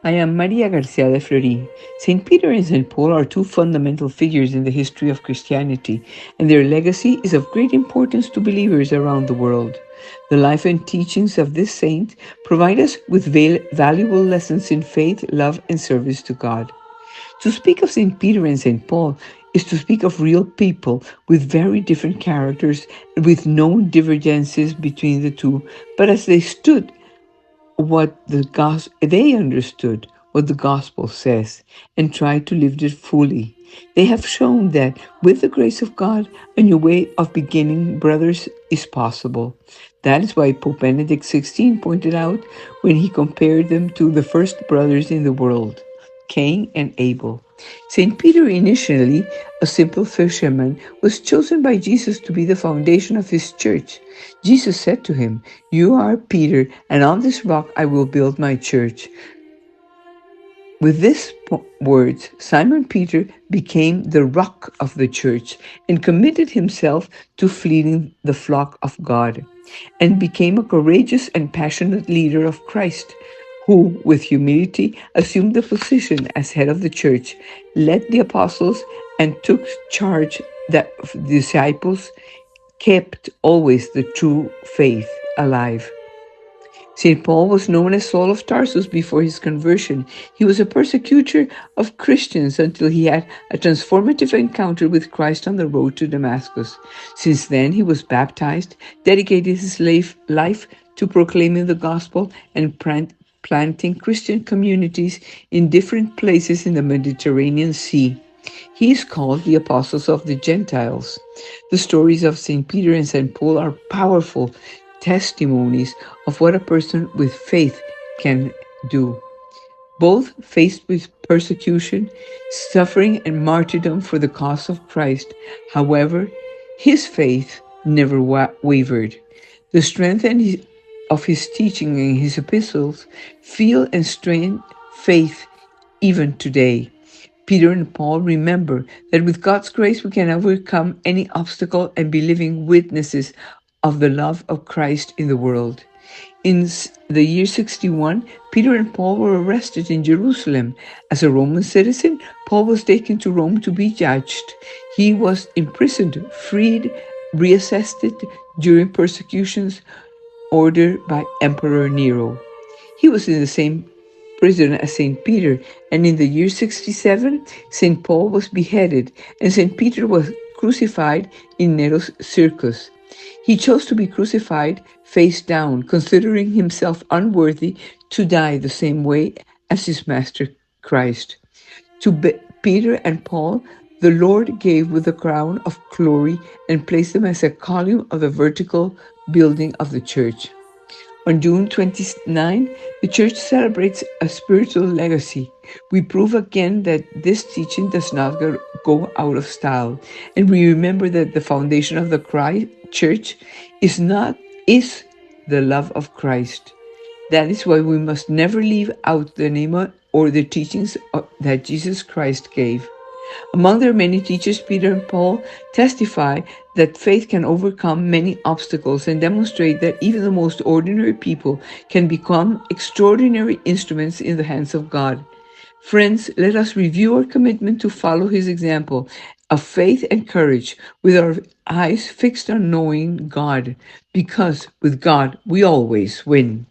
I am Maria Garcia de Florin. St. Peter and St. Paul are two fundamental figures in the history of Christianity, and their legacy is of great importance to believers around the world. The life and teachings of this saint provide us with valuable lessons in faith, love, and service to God. To speak of St. Peter and St. Paul is to speak of real people with very different characters and with no divergences between the two, but as they stood they understood what the gospel says and tried to live it fully. They have shown that with the grace of God, a new way of beginning, brothers, is possible. That is why Pope Benedict XVI pointed out when he compared them to the first brothers in the world, Cain and Abel. St. Peter, initially a simple fisherman, was chosen by Jesus to be the foundation of his church. Jesus said to him, "You are Peter, and on this rock I will build my church." With these words, Simon Peter became the rock of the church and committed himself to feeding the flock of God, and became a courageous and passionate leader of Christ, who, with humility, assumed the position as head of the church, led the apostles, and took charge that the disciples kept always the true faith alive. St. Paul was known as Saul of Tarsus before his conversion. He was a persecutor of Christians until he had a transformative encounter with Christ on the road to Damascus. Since then, he was baptized, dedicated his life to proclaiming the gospel and planting Christian communities in different places in the Mediterranean Sea. He is called the Apostles of the Gentiles. The stories of St. Peter and St. Paul are powerful testimonies of what a person with faith can do. Both faced with persecution, suffering, and martyrdom for the cause of Christ. However, his faith never wavered. The strength of his teaching and his epistles feel and strengthen faith even today. Peter and Paul remember that with God's grace we can overcome any obstacle and be living witnesses of the love of Christ in the world. In the year 61, Peter and Paul were arrested in Jerusalem. As a Roman citizen, Paul was taken to Rome to be judged. He was imprisoned, freed, reassessed during persecutions ordered by Emperor Nero. He was in the same prison as St. Peter, and in the year 67, St. Paul was beheaded, and St. Peter was crucified in Nero's circus. He chose to be crucified face down, considering himself unworthy to die the same way as his master Christ. To Peter and Paul, the Lord gave with a crown of glory and placed them as a column of the vertical building of the church. On June 29, the Church celebrates a spiritual legacy. We prove again that this teaching does not go out of style, and we remember that the foundation of the Church is the love of Christ. That is why we must never leave out the name or the teachings that Jesus Christ gave. Among their many teachers, Peter and Paul testify that faith can overcome many obstacles and demonstrate that even the most ordinary people can become extraordinary instruments in the hands of God. Friends, let us review our commitment to follow his example of faith and courage with our eyes fixed on knowing God, because with God we always win.